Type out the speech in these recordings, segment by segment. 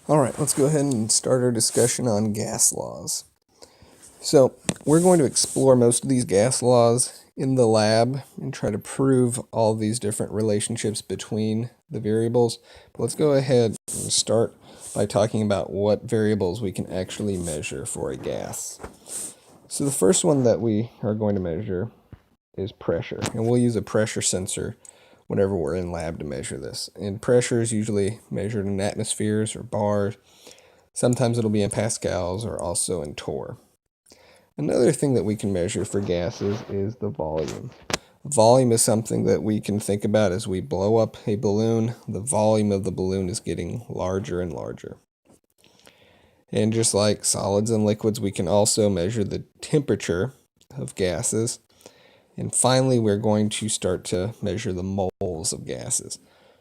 All right, let's go ahead and start our discussion on gas laws. So, we're going to explore most of these gas laws in the lab and try to prove all these different relationships between the variables. But let's go ahead and start by talking about what variables we can actually measure for a gas. So, the first one that we are going to measure is pressure, and we'll use a pressure sensor whenever we're in lab to measure this. And pressure is usually measured in atmospheres or bars. Sometimes it'll be in pascals or also in torr. Another thing that we can measure for gases is the volume. Volume is something that we can think about as we blow up a balloon. The volume of the balloon is getting larger and larger. And just like solids and liquids, we can also measure the temperature of gases. And finally, we're going to start to measure the moles of gases.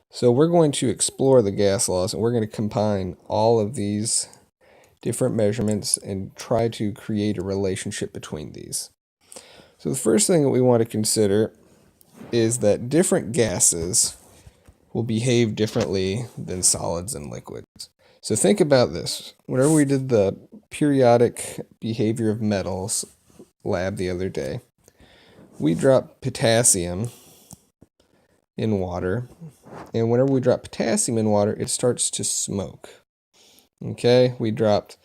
So we're going to explore the gas laws, and we're going to combine all of these different measurements and try to create a relationship between these. So the first thing that we want to consider is that different gases will behave differently than solids and liquids. So think about this. Whenever we did the periodic behavior of metals lab the other day, we dropped potassium in water, and whenever we drop potassium in water, it starts to smoke. Okay, we dropped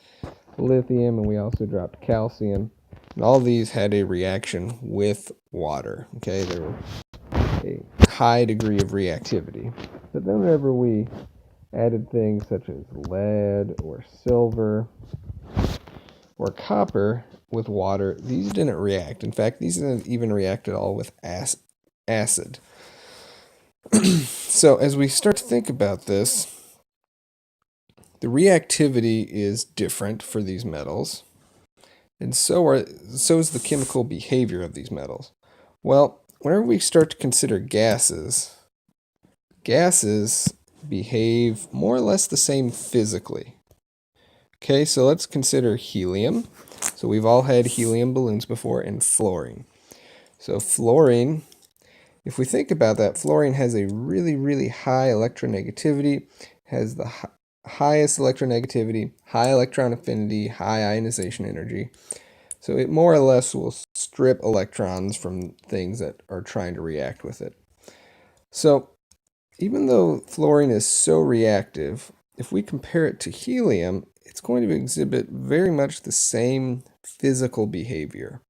lithium and we also dropped calcium, and all these had a reaction with water. Okay, there were a high degree of reactivity. But then whenever we added things such as lead or silver or copper with water, these didn't react. In fact, these didn't even react at all with acid. So as we start to think about this, the reactivity is different for these metals, and so is the chemical behavior of these metals. Well, whenever we start to consider gases behave more or less the same physically. Okay, so let's consider helium. So we've all had helium balloons before, and fluorine. So fluorine, if we think about that, fluorine has a really, really high electronegativity, has the highest electronegativity, high electron affinity, high ionization energy. So it more or less will strip electrons from things that are trying to react with it. So even though fluorine is so reactive, if we compare it to helium, it's going to exhibit very much the same physical behavior.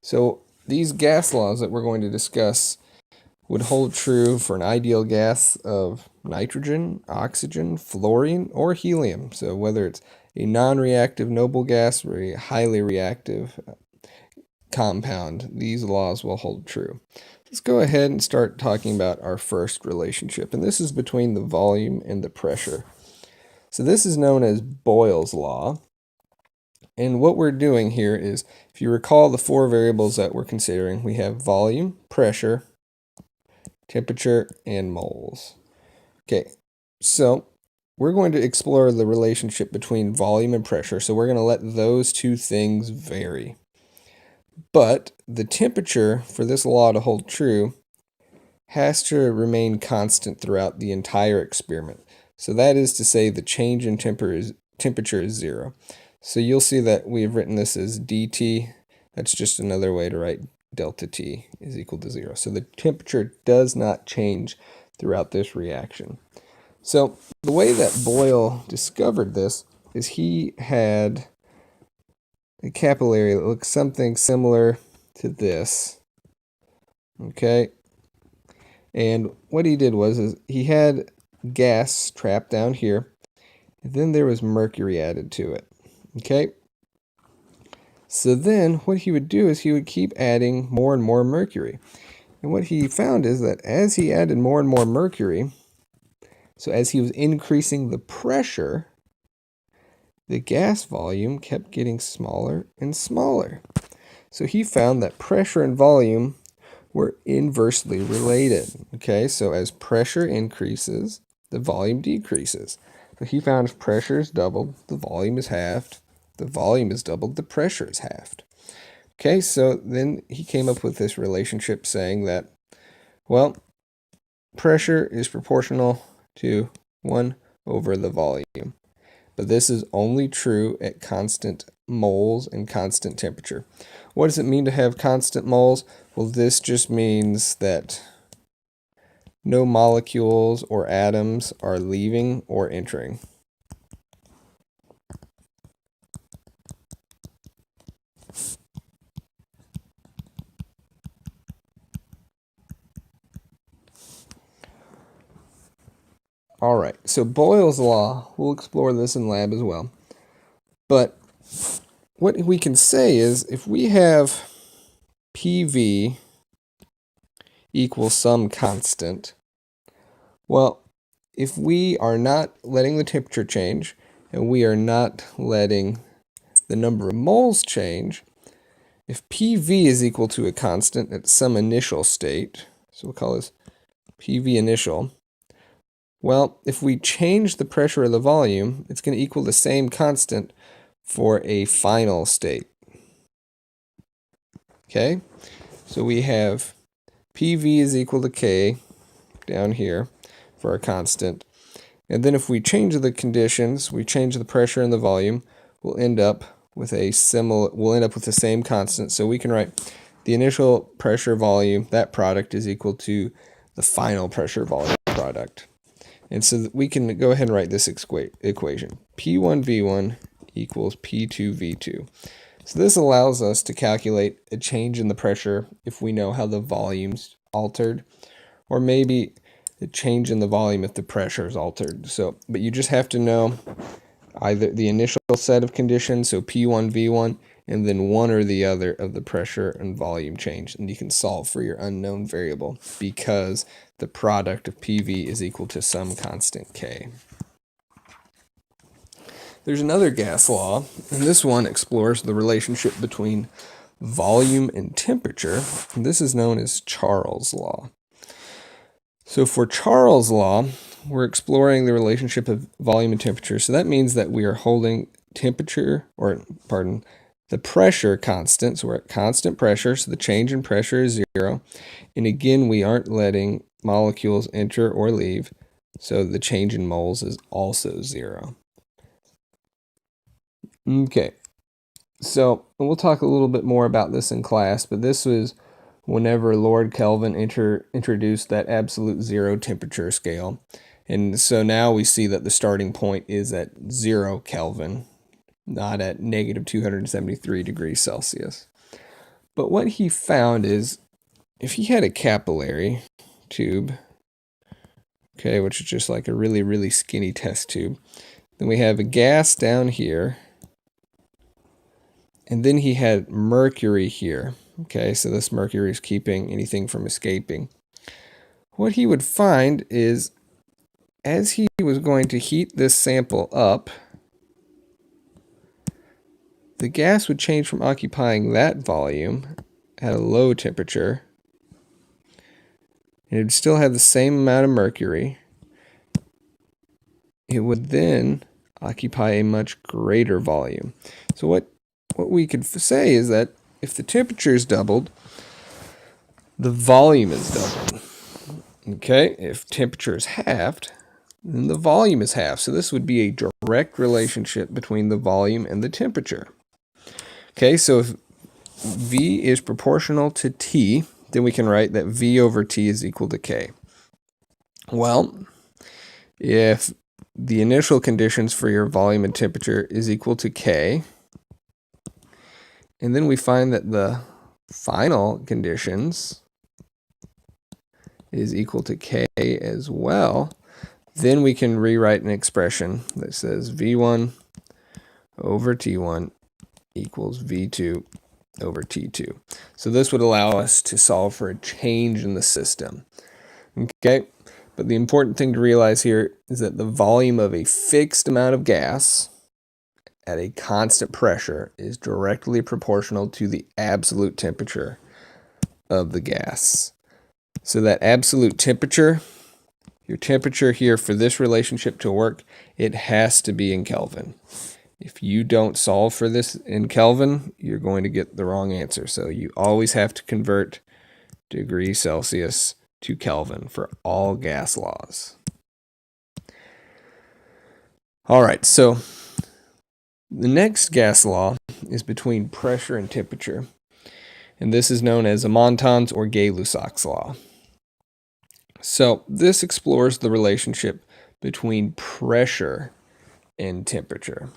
So these gas laws that we're going to discuss would hold true for an ideal gas of nitrogen, oxygen, fluorine, or helium. So whether it's a non-reactive noble gas or a highly reactive compound, these laws will hold true. Let's go ahead and start talking about our first relationship, and this is between the volume and the pressure. So this is known as Boyle's law. And what we're doing here is, if you recall the four variables that we're considering, we have volume, pressure, temperature, and moles. Okay, so we're going to explore the relationship between volume and pressure. So we're going to let those two things vary. But the temperature for this law to hold true has to remain constant throughout the entire experiment. So that is to say the change in temperature is zero. So you'll see that we have written this as dt. That's just another way to write delta T is equal to zero. So the temperature does not change throughout this reaction. So the way that Boyle discovered this is he had a capillary that looks something similar to this. Okay. And what he did was he had gas trapped down here, and then there was mercury added to it. Okay. So then what he would do is he would keep adding more and more mercury. And what he found is that as he added more and more mercury, so as he was increasing the pressure, the gas volume kept getting smaller and smaller. So he found that pressure and volume were inversely related. Okay, so as pressure increases, the volume decreases. So he found if pressure is doubled, the volume is halved. The volume is doubled, the pressure is halved. Okay, so then he came up with this relationship saying that, well, pressure is proportional to 1 over the volume. but this is only true at constant moles and constant temperature. What does it mean to have constant moles? Well, this just means that no molecules or atoms are leaving or entering. All right, so Boyle's law, we'll explore this in lab as well. But what we can say is if we have PV equals some constant, well, if we are not letting the temperature change and we are not letting the number of moles change, if PV is equal to a constant at some initial state, so we'll call this PV initial, well, if we change the pressure of the volume, it's going to equal the same constant for a final state. Okay, so we have PV is equal to K down here for our constant. And then if we change the conditions, we change the pressure and the volume, we'll end up with the same constant. So we can write the initial pressure volume, that product is equal to the final pressure volume product. And so we can go ahead and write this equation. P1V1 equals P2V2. So this allows us to calculate a change in the pressure if we know how the volume's altered, or maybe a change in the volume if the pressure is altered. So, but you just have to know either the initial set of conditions, so P1, V1, and then one or the other of the pressure and volume change. And you can solve for your unknown variable because the product of PV is equal to some constant K. There's another gas law, and this one explores the relationship between volume and temperature. And this is known as Charles' law. So for Charles' law, we're exploring the relationship of volume and temperature. So that means that we are holding the pressure constant. So we're at constant pressure, so the change in pressure is 0. And again, we aren't letting molecules enter or leave, so the change in moles is also 0. Okay, so we'll talk a little bit more about this in class, but this was whenever Lord Kelvin introduced that absolute 0 temperature scale. And so now we see that the starting point is at 0 Kelvin, not at negative 273 degrees Celsius. But what he found is if he had a capillary tube, okay, which is just like a really, really skinny test tube, then we have a gas down here, and then he had mercury here. Okay, so this mercury is keeping anything from escaping. What he would find is as he was going to heat this sample up, the gas would change from occupying that volume at a low temperature, and it would still have the same amount of mercury. It would then occupy a much greater volume. So what we could say is that if the temperature is doubled, the volume is doubled. Okay, if temperature is halved, then the volume is halved. So this would be a direct relationship between the volume and the temperature. Okay, so if V is proportional to T, then we can write that V over T is equal to K. Well, if the initial conditions for your volume and temperature is equal to K, and then we find that the final conditions is equal to K as well, then we can rewrite an expression that says V1 over T1 equals V2 over T2. So this would allow us to solve for a change in the system. Okay, but the important thing to realize here is that the volume of a fixed amount of gas at a constant pressure is directly proportional to the absolute temperature of the gas. So that absolute temperature, your temperature here for this relationship to work, it has to be in Kelvin. If you don't solve for this in Kelvin, you're going to get the wrong answer. So you always have to convert degrees Celsius to Kelvin for all gas laws. All right, so The next gas law is between pressure and temperature, and this is known as Monton's or Gay-Lussac's law. So this explores the relationship between pressure and temperature.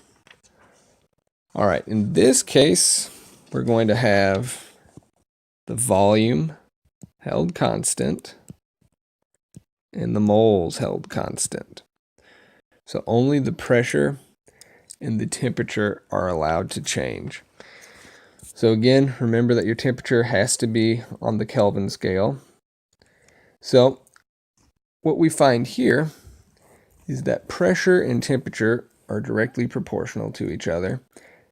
All right, in this case, we're going to have the volume held constant and the moles held constant. So only the pressure and the temperature are allowed to change. So again, remember that your temperature has to be on the Kelvin scale. So what we find here is that pressure and temperature are directly proportional to each other.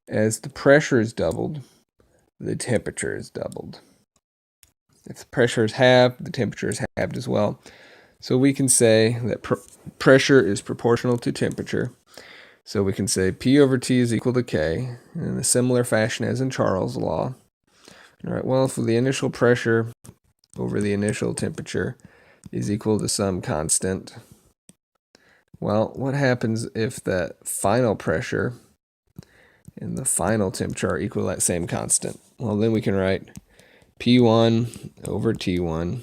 As the pressure is doubled, the temperature is doubled. If the pressure is halved, the temperature is halved as well. So we can say that pressure is proportional to temperature. So we can say P over T is equal to K in a similar fashion as in Charles' law. All right, well, if the initial pressure over the initial temperature is equal to some constant, well, what happens if that final pressure and the final temperature are equal to that same constant? Well, then we can write P1 over T1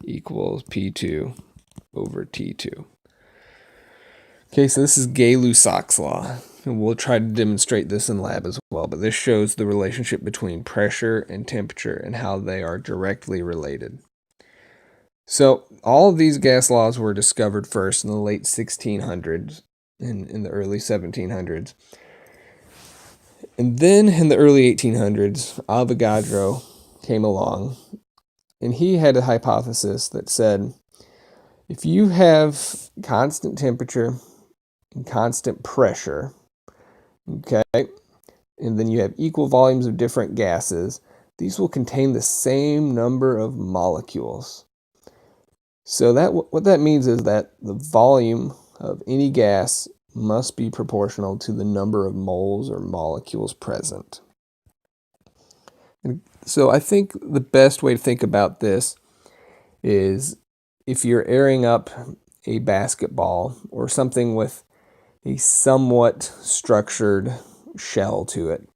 equals P2 over T2. Okay, so this is Gay-Lussac's law, and we'll try to demonstrate this in lab as well, but this shows the relationship between pressure and temperature and how they are directly related. So all of these gas laws were discovered first in the late 1600s and in the early 1700s. And then in the early 1800s, Avogadro came along, and he had a hypothesis that said, if you have constant temperature and constant pressure, okay, and then you have equal volumes of different gases, these will contain the same number of molecules. So what that means is that the volume of any gas must be proportional to the number of moles or molecules present. And so I think the best way to think about this is if you're airing up a basketball or something with a somewhat structured shell to it,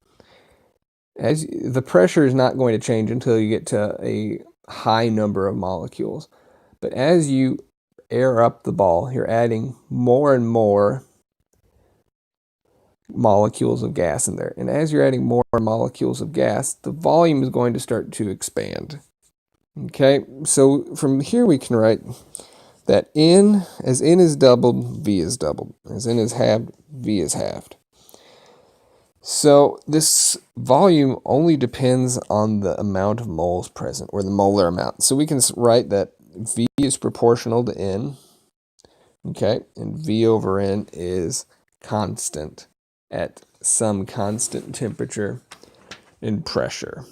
as the pressure is not going to change until you get to a high number of molecules. But as you air up the ball, you're adding more and more molecules of gas in there. And as you're adding more molecules of gas, the volume is going to start to expand. Okay, so from here we can write that as N is doubled, V is doubled. As N is halved, V is halved. So this volume only depends on the amount of moles present, or the molar amount. So we can write that V is proportional to N, okay, and V over N is constant at some constant temperature and pressure.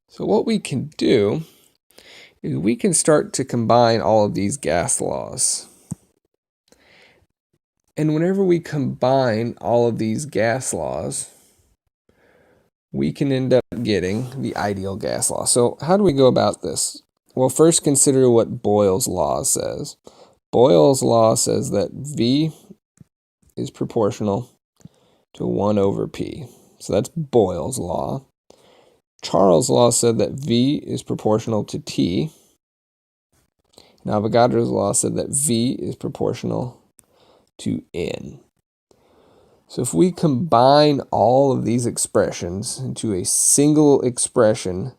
So what we can do is we can start to combine all of these gas laws. And whenever we combine all of these gas laws, we can end up getting the ideal gas law. So how do we go about this? Well, first consider what Boyle's law says. Boyle's law says that V is proportional to 1 over P. So that's Boyle's law. Charles' law said that V is proportional to T. And Avogadro's law said that V is proportional to N. So if we combine all of these expressions into a single expression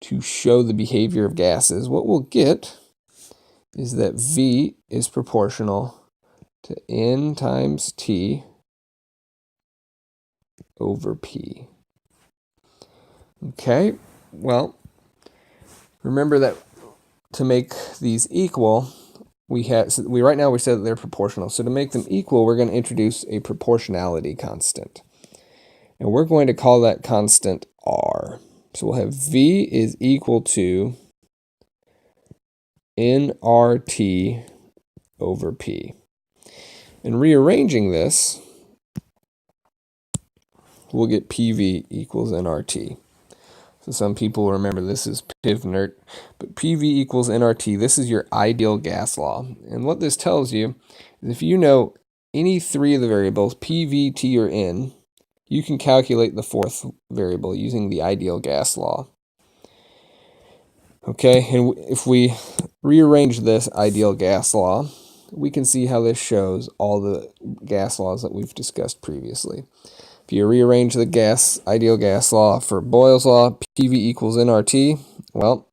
to show the behavior of gases, what we'll get is that V is proportional to N times T over P. Okay, well, remember that to make these equal, right now we said that they're proportional. So to make them equal, we're going to introduce a proportionality constant. And we're going to call that constant R. So we'll have V is equal to nRT over P. And rearranging this, we'll get PV equals nRT. So some people remember this is Pivnert, but PV equals nRT. This is your ideal gas law. And what this tells you is if you know any three of the variables, P, V, T, or N, you can calculate the fourth variable using the ideal gas law. Okay, and if we rearrange this ideal gas law, we can see how this shows all the gas laws that we've discussed previously. If you rearrange the ideal gas law for Boyle's law, PV equals nRT, well,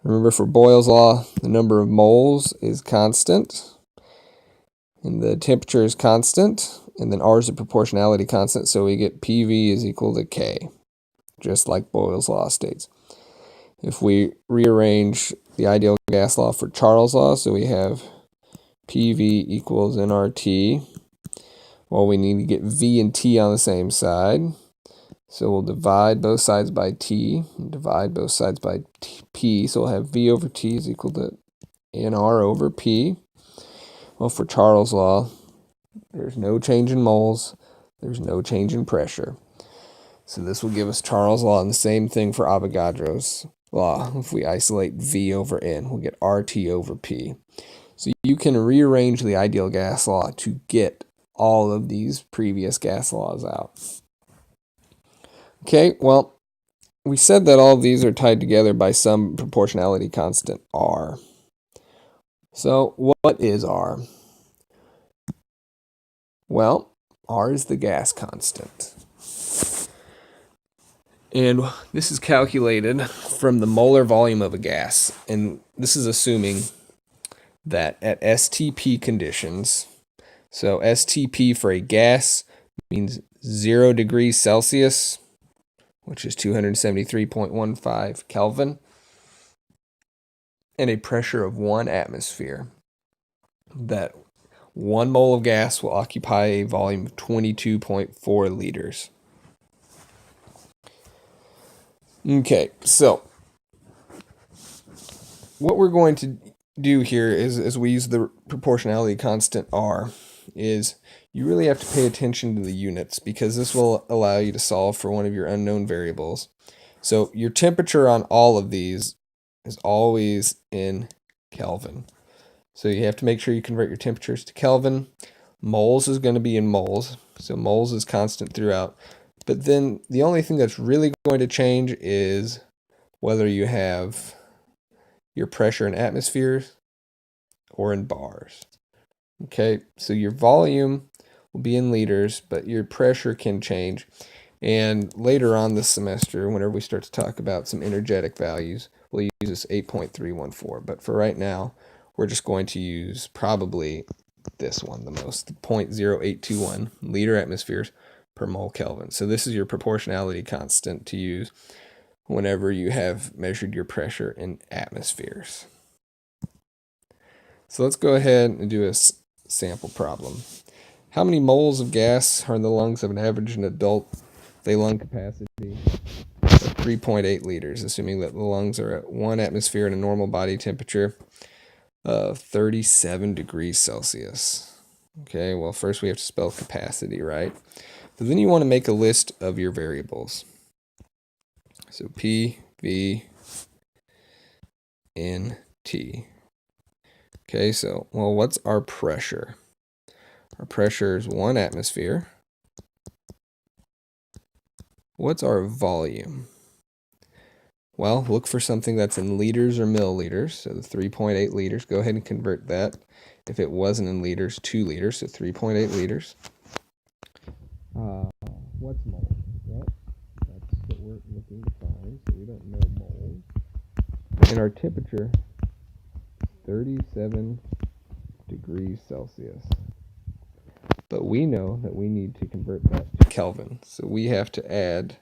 remember for Boyle's law, the number of moles is constant, and the temperature is constant, and then R is a proportionality constant, so we get PV is equal to K, just like Boyle's law states. If we rearrange the ideal gas law for Charles' law, so we have PV equals nRT, well, we need to get V and T on the same side. So we'll divide both sides by T, and divide both sides by P, so we'll have V over T is equal to nR over P. Well, for Charles' law, there's no change in moles, there's no change in pressure. So this will give us Charles' law, and the same thing for Avogadro's law. If we isolate V over N, we'll get RT over P. So you can rearrange the ideal gas law to get all of these previous gas laws out. Okay, well, we said that all of these are tied together by some proportionality constant, R. So what is R? Well, R is the gas constant. And this is calculated from the molar volume of a gas. And this is assuming that at STP conditions, so STP for a gas means 0 degrees Celsius, which is 273.15 Kelvin, and a pressure of 1 atmosphere, that 1 mole of gas will occupy a volume of 22.4 liters. Okay, so what we're going to do here is, as we use the proportionality constant R, is you really have to pay attention to the units, because this will allow you to solve for one of your unknown variables. So your temperature on all of these is always in Kelvin. So you have to make sure you convert your temperatures to Kelvin. Moles is going to be in moles, so moles is constant throughout. But then the only thing that's really going to change is whether you have your pressure in atmospheres or in bars. Okay, so your volume will be in liters, but your pressure can change. And later on this semester, whenever we start to talk about some energetic values, we'll use this 8.314. But for right now, we're just going to use probably this one the most, 0.0821 liter atmospheres per mole Kelvin. So this is your proportionality constant to use whenever you have measured your pressure in atmospheres. So let's go ahead and do a sample problem. How many moles of gas are in the lungs of an average adult with a lung capacity of 3.8 liters, assuming that the lungs are at 1 atmosphere and a normal body temperature of 37 degrees Celsius? Okay, well, first we have to spell capacity, right? But then you want to make a list of your variables. So P, V, N, T. Okay, so, well, what's our pressure? Our pressure is 1 atmosphere. What's our volume? Well, look for something that's in liters or milliliters. So the 3.8 liters, go ahead and convert that. If it wasn't in liters, 2 liters, so 3.8 liters. What's moles? Well, that's what we're looking to find, so we don't know moles. And our temperature, 37 degrees Celsius. But we know that we need to convert that to Kelvin, so we have to add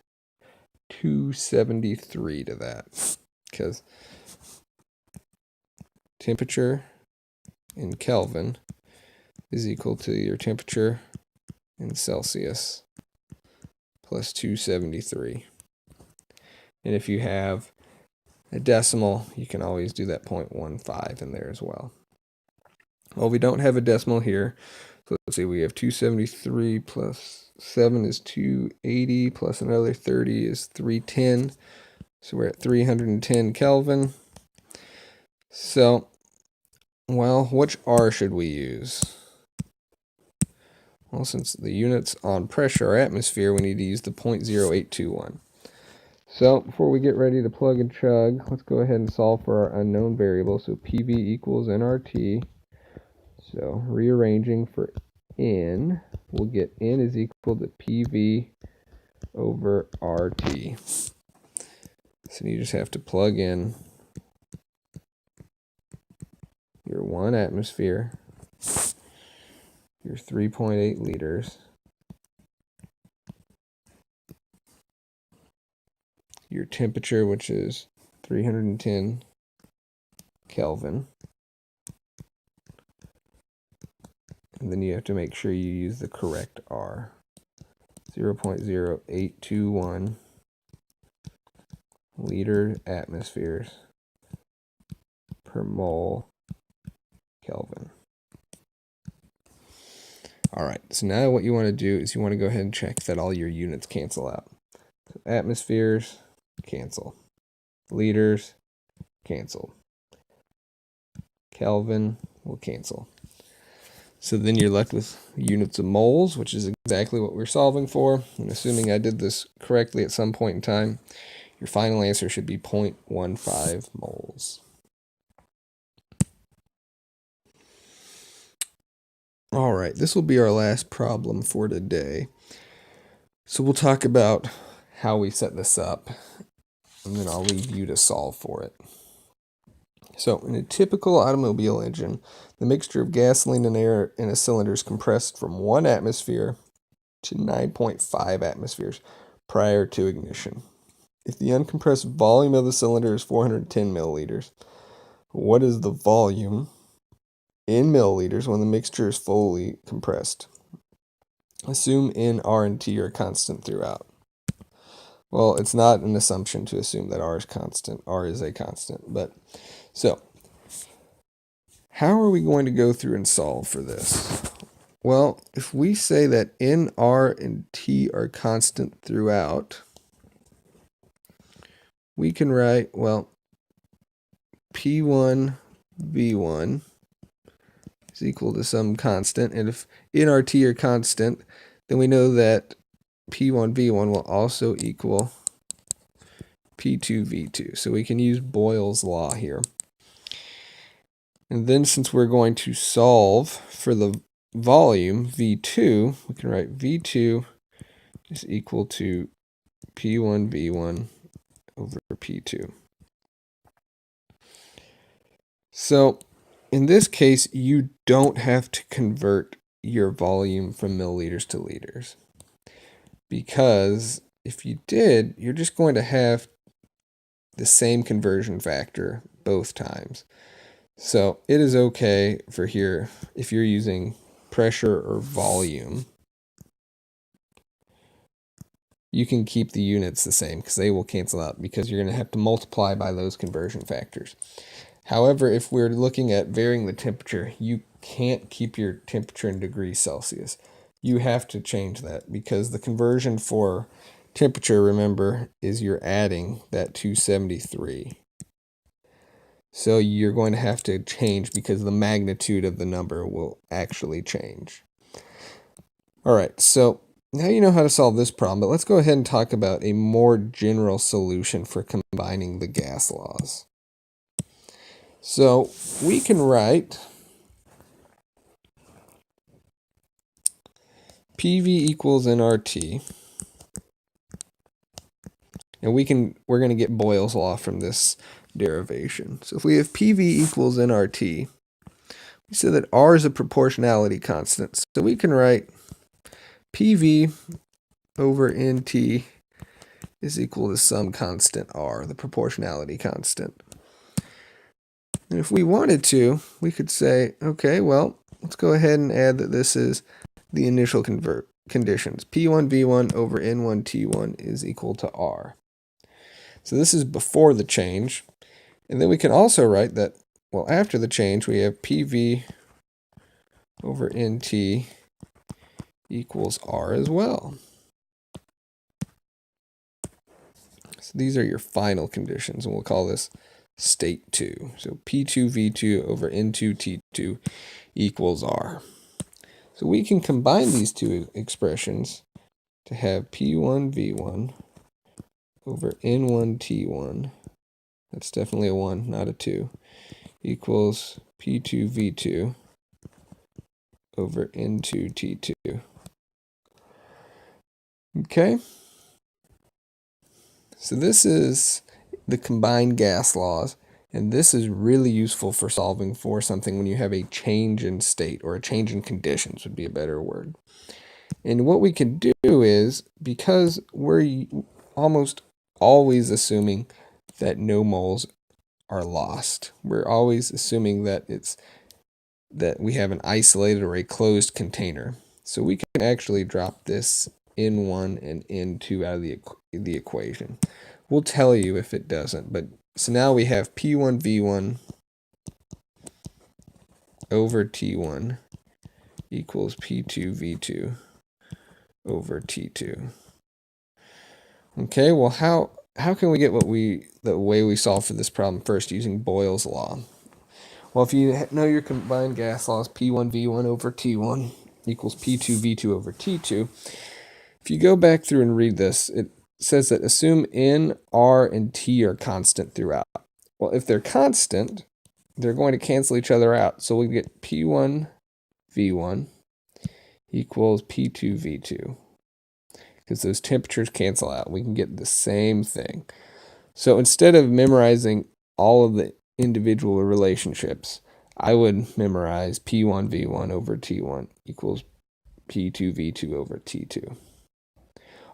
273 to that, because temperature in Kelvin is equal to your temperature in Celsius plus 273. And if you have a decimal, you can always do that 0.15 in there as well. Well, we don't have a decimal here, so let's see, we have 273 plus 7 is 280, plus another 30 is 310. So we're at 310 Kelvin. So, well, which R should we use? Well, since the units on pressure are atmosphere, we need to use the 0.0821. So before we get ready to plug and chug, let's go ahead and solve for our unknown variable. So PV equals nRT. So rearranging for N, we'll get N is equal to PV over RT. So you just have to plug in your 1 atmosphere, your 3.8 liters, your temperature, which is 310 Kelvin, and then you have to make sure you use the correct R. 0.0821 liter atmospheres per mole Kelvin. All right, so now what you want to do is you want to go ahead and check that all your units cancel out. So atmospheres, cancel. Liters, cancel. Kelvin will cancel. So then you're left with units of moles, which is exactly what we're solving for. And assuming I did this correctly at some point in time, your final answer should be 0.15 moles. All right, this will be our last problem for today. So we'll talk about how we set this up, and then I'll leave you to solve for it. So in a typical automobile engine, the mixture of gasoline and air in a cylinder is compressed from 1 atmosphere to 9.5 atmospheres prior to ignition. If the uncompressed volume of the cylinder is 410 milliliters, what is the volume in milliliters when the mixture is fully compressed? Assume N, R, and T are constant throughout. Well, it's not an assumption to assume that R is constant. R is a constant. But so, how are we going to go through and solve for this? Well, if we say that N, R, and T are constant throughout, we can write, well, P1, V1 is equal to some constant. And if N, R, T are constant, then we know that P1, V1 will also equal P2, V2. So we can use Boyle's law here. And then since we're going to solve for the volume, V2, we can write V2 is equal to P1, V1 over P2. So in this case, you don't have to convert your volume from milliliters to liters, because if you did, you're just going to have the same conversion factor both times. So it is okay for here if you're using pressure or volume. You can keep the units the same because they will cancel out, because you're going to have to multiply by those conversion factors. However, if we're looking at varying the temperature, you can't keep your temperature in degrees Celsius. You have to change that, because the conversion for temperature, remember, is you're adding that 273. So you're going to have to change because the magnitude of the number will actually change. All right, so now you know how to solve this problem, but let's go ahead and talk about a more general solution for combining the gas laws. So we can write PV equals nRT, and we're going to get Boyle's law from this derivation. So if we have PV equals nRT, we said that R is a proportionality constant. So we can write PV over NT is equal to some constant R, the proportionality constant. And if we wanted to, we could say, okay, well, let's go ahead and add that this is the initial conditions. P1 V1 over N1 T1 is equal to R. So this is before the change. And then we can also write that, well, after the change, we have PV over NT equals R as well. So these are your final conditions, and we'll call this state 2. So P2 V2 over N2 T2 equals R. So we can combine these two expressions to have P1V1 over N1T1, that's definitely a 1, not a 2, equals P2V2 over N2T2. Okay? So this is the combined gas laws, and this is really useful for solving for something when you have a change in state, or a change in conditions would be a better word. And what we can do is, because we're almost always assuming that no moles are lost, we're always assuming that we have an isolated or a closed container. So we can actually drop this N1 and N2 out of the equation. We'll tell you if it doesn't, but so now we have P1V1 over T1 equals P2V2 over T2. Okay, well how can we get the way we solve for this problem first using Boyle's law? Well, if you know your combined gas laws, P1V1 over T1 equals P2V2 over T2. If you go back through and read this, it says that assume N, R, and T are constant throughout. Well, if they're constant, they're going to cancel each other out. So we get P1V1 equals P2V2. Because those temperatures cancel out, we can get the same thing. So instead of memorizing all of the individual relationships, I would memorize P1V1 over T1 equals P2V2 over T2.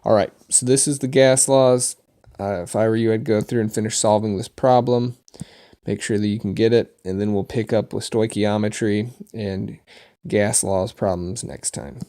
All right, so this is the gas laws. If I were you, I'd go through and finish solving this problem. Make sure that you can get it, and then we'll pick up with stoichiometry and gas laws problems next time.